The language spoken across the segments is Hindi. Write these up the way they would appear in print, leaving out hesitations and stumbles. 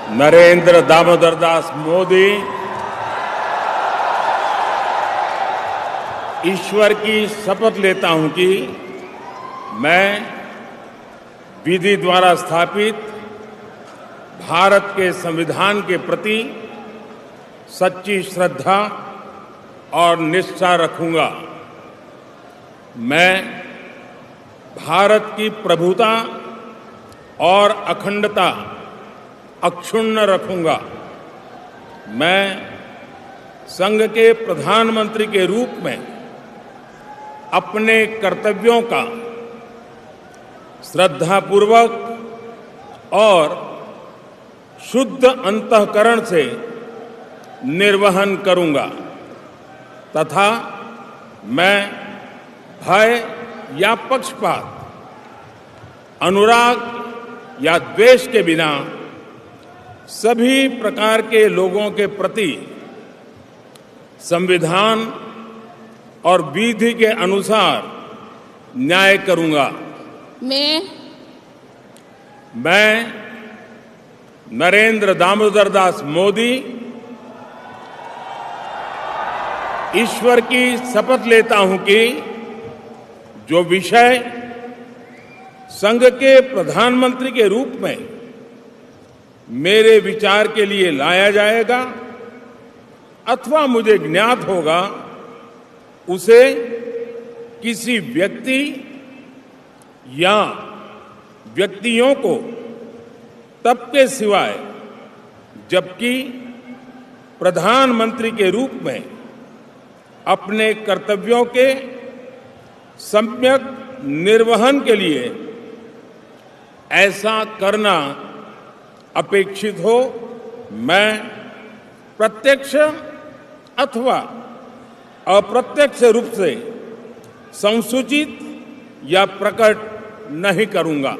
नरेंद्र दामोदर दास मोदी ईश्वर की शपथ लेता हूं कि मैं विधि द्वारा स्थापित भारत के संविधान के प्रति सच्ची श्रद्धा और निष्ठा रखूंगा। मैं भारत की प्रभुता और अखंडता अक्षुण्ण रखूंगा। मैं संघ के प्रधानमंत्री के रूप में अपने कर्तव्यों का श्रद्धापूर्वक और शुद्ध अंतःकरण से निर्वहन करूंगा तथा मैं भय या पक्षपात, अनुराग या द्वेष के बिना सभी प्रकार के लोगों के प्रति संविधान और विधि के अनुसार न्याय करूंगा। मैं नरेंद्र दामोदर दास मोदी ईश्वर की शपथ लेता हूं कि जो विषय संघ के प्रधानमंत्री के रूप में मेरे विचार के लिए लाया जाएगा अथवा मुझे ज्ञात होगा, उसे किसी व्यक्ति या व्यक्तियों को तब के सिवाय जबकि प्रधानमंत्री के रूप में अपने कर्तव्यों के सम्यक निर्वहन के लिए ऐसा करना अपेक्षित हो, मैं प्रत्यक्ष अथवा अप्रत्यक्ष रूप से संसूचित या प्रकट नहीं करूंगा।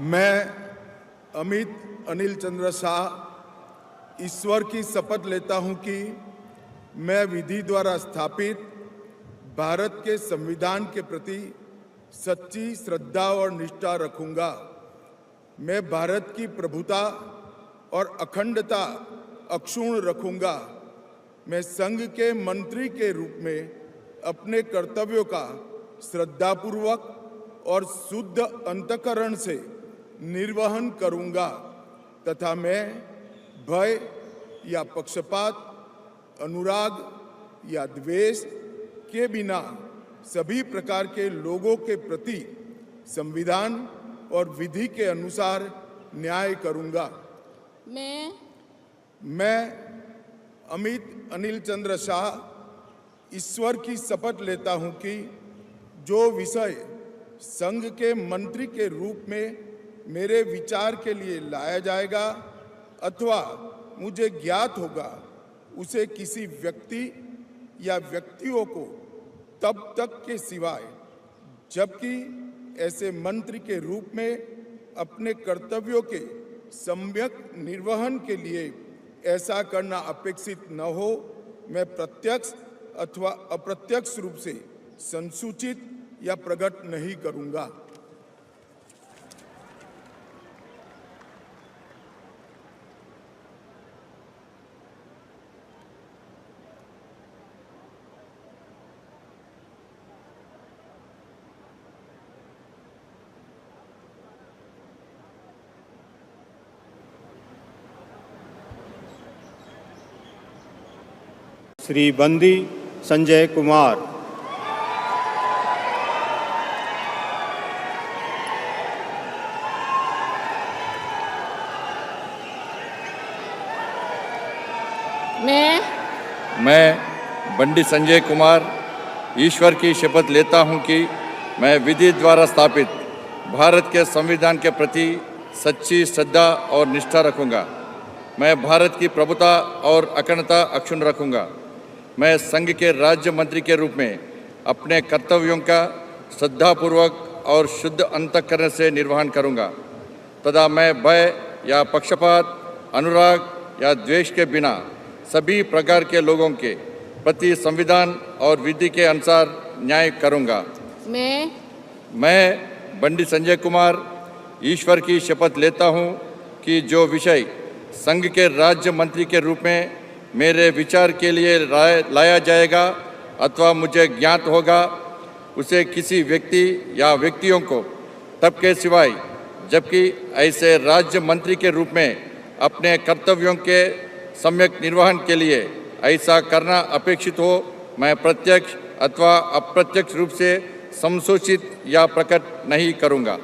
मैं अमित अनिल चंद्र शाह ईश्वर की शपथ लेता हूं कि मैं विधि द्वारा स्थापित भारत के संविधान के प्रति सच्ची श्रद्धा और निष्ठा रखूंगा। मैं भारत की प्रभुता और अखंडता अक्षुण्ण रखूंगा। मैं संघ के मंत्री के रूप में अपने कर्तव्यों का श्रद्धापूर्वक और शुद्ध अंतःकरण से निर्वहन करूंगा तथा मैं भय या पक्षपात, अनुराग या द्वेष के बिना सभी प्रकार के लोगों के प्रति संविधान और विधि के अनुसार न्याय करूंगा। मैं अमित अनिल चंद्र शाह ईश्वर की शपथ लेता हूं कि जो विषय संघ के मंत्री के रूप में मेरे विचार के लिए लाया जाएगा अथवा मुझे ज्ञात होगा, उसे किसी व्यक्ति या व्यक्तियों को तब तक के सिवाय जबकि ऐसे मंत्री के रूप में अपने कर्तव्यों के सम्यक निर्वहन के लिए ऐसा करना अपेक्षित न हो, मैं प्रत्यक्ष अथवा अप्रत्यक्ष रूप से संसूचित या प्रकट नहीं करूंगा। श्री बंदी संजय कुमार। मैं बंडी संजय कुमार ईश्वर की शपथ लेता हूं कि मैं विधि द्वारा स्थापित भारत के संविधान के प्रति सच्ची श्रद्धा और निष्ठा रखूंगा। मैं भारत की प्रभुता और अखंडता अक्षुण्ण रखूंगा। मैं संघ के राज्य मंत्री के रूप में अपने कर्तव्यों का श्रद्धापूर्वक और शुद्ध अंतःकरण से निर्वहन करूंगा तथा मैं भय या पक्षपात, अनुराग या द्वेष के बिना सभी प्रकार के लोगों के प्रति संविधान और विधि के अनुसार न्याय करूंगा। मैं बंडी संजय कुमार ईश्वर की शपथ लेता हूं कि जो विषय संघ के राज्य मंत्री के रूप में मेरे विचार के लिए लाया जाएगा अथवा मुझे ज्ञात होगा, उसे किसी व्यक्ति या व्यक्तियों को तब के सिवाय जबकि ऐसे राज्य मंत्री के रूप में अपने कर्तव्यों के सम्यक निर्वहन के लिए ऐसा करना अपेक्षित हो, मैं प्रत्यक्ष अथवा अप्रत्यक्ष रूप से संसूचित या प्रकट नहीं करूंगा।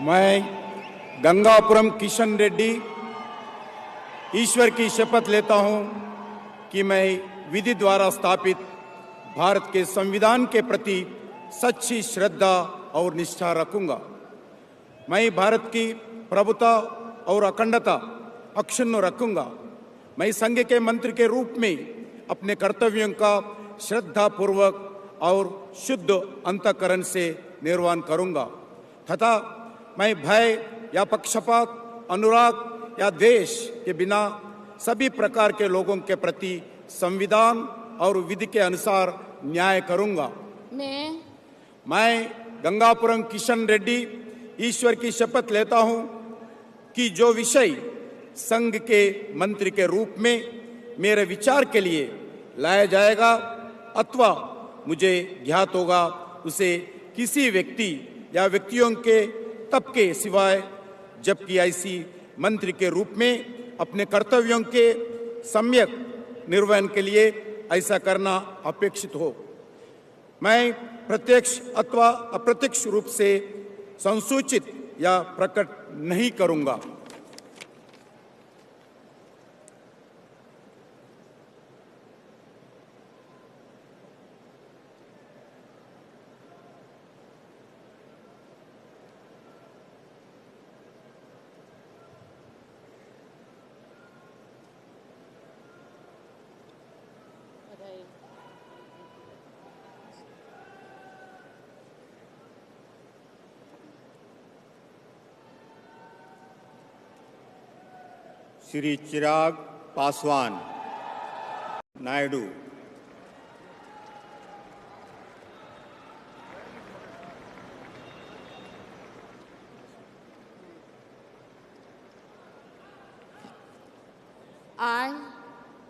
मैं गंगापुरम किशन रेड्डी ईश्वर की शपथ लेता हूं कि मैं विधि द्वारा स्थापित भारत के संविधान के प्रति सच्ची श्रद्धा और निष्ठा रखूंगा। मैं भारत की प्रभुता और अखंडता अक्षुण्ण रखूंगा। मैं संघ के मंत्री के रूप में अपने कर्तव्यों का श्रद्धापूर्वक और शुद्ध अंतःकरण से निर्वहन करूंगा तथा मैं भय या पक्षपात, अनुराग या द्वेष के बिना सभी प्रकार के लोगों के प्रति संविधान और विधि के अनुसार न्याय करूंगा। मैं गंगापुरम किशन रेड्डी ईश्वर की शपथ लेता हूं कि जो विषय संघ के मंत्री के रूप में मेरे विचार के लिए लाया जाएगा अथवा मुझे ज्ञात होगा, उसे किसी व्यक्ति या व्यक्तियों के तब के सिवाय जबकि ऐसी मंत्री के रूप में अपने कर्तव्यों के सम्यक निर्वहन के लिए ऐसा करना अपेक्षित हो, मैं प्रत्यक्ष अथवा अप्रत्यक्ष रूप से संसूचित या प्रकट नहीं करूंगा। Shri Chirag Paswan Naidu.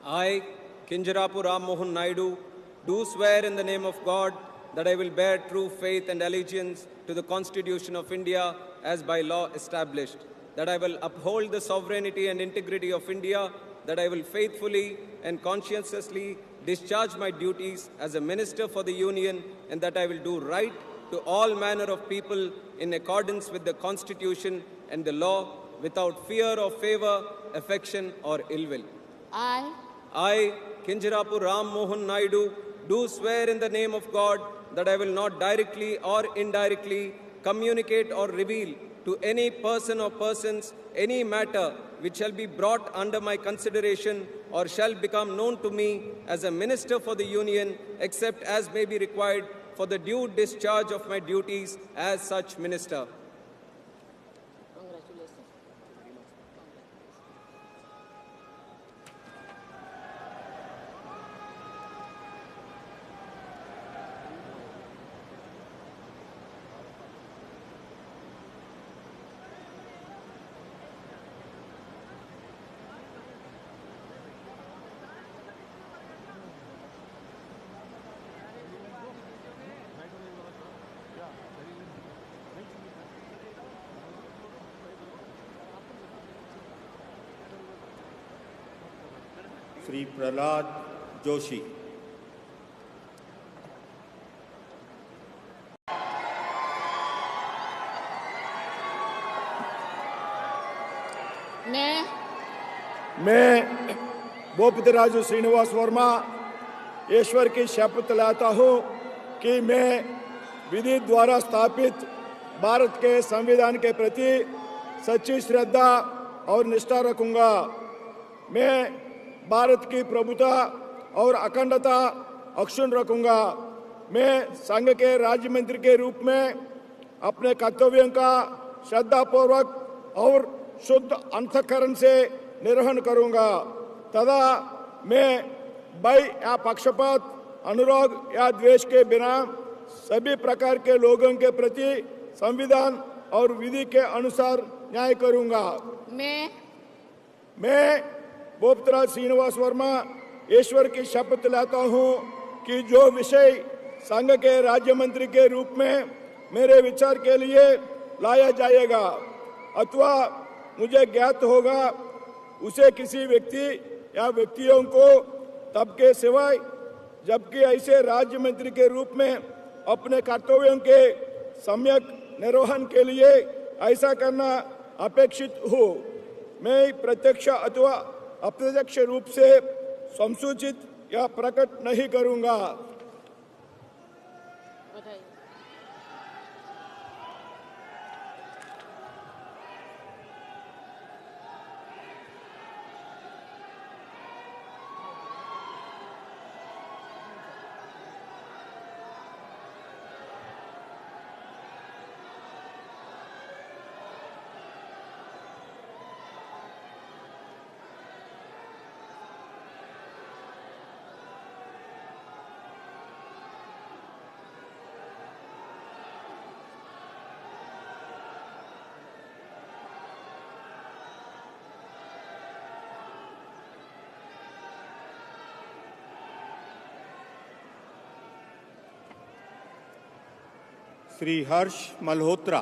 I, Kinjarapu Ram Mohan Naidu, do swear in the name of God that I will bear true faith and allegiance to the Constitution of India as by law established, that I will uphold the sovereignty and integrity of India, that I will faithfully and conscientiously discharge my duties as a Minister for the Union, and that I will do right to all manner of people in accordance with the Constitution and the law, without fear or favor, affection or ill will. I, Kinjarapu Ram Mohan Naidu, do swear in the name of God that I will not directly or indirectly communicate or reveal to any person or persons any matter which shall be brought under my consideration or shall become known to me as a Minister for the Union, except as may be required for the due discharge of my duties as such Minister. Shri Prahlad Joshi. मैं भूपतिराजु श्रीनिवास वर्मा ईश्वर की शपथ लेता हूँ कि मैं विधि द्वारा स्थापित भारत के संविधान के प्रति सच्ची श्रद्धा और निष्ठा रखूंगा। मैं भारत की प्रभुता और अखंडता अक्षुण्ण रखूंगा। मैं संघ के राज्य मंत्री के रूप में अपने कर्तव्यों का श्रद्धापूर्वक और शुद्ध अंतःकरण से निर्वहन करूंगा तथा मैं भय या पक्षपात, अनुराग या द्वेष के बिना सभी प्रकार के लोगों के प्रति संविधान और विधि के अनुसार न्याय करूंगा। मैं भूपतिराज श्रीनिवास वर्मा ईश्वर की शपथ लेता हूं कि जो विषय संघ के राज्य मंत्री के रूप में मेरे विचार के लिए लाया जाएगा अथवा मुझे ज्ञात होगा उसे किसी व्यक्ति या व्यक्तियों को तब के सिवाय जबकि ऐसे राज्य मंत्री के रूप में अपने कर्तव्यों के सम्यक निर्वहन के लिए ऐसा करना अपेक्षित हो मैं प्रत्यक्ष अथवा अप्रत्यक्ष रूप से संसूचित या प्रकट नहीं करूंगा। श्री हर्ष मल्होत्रा।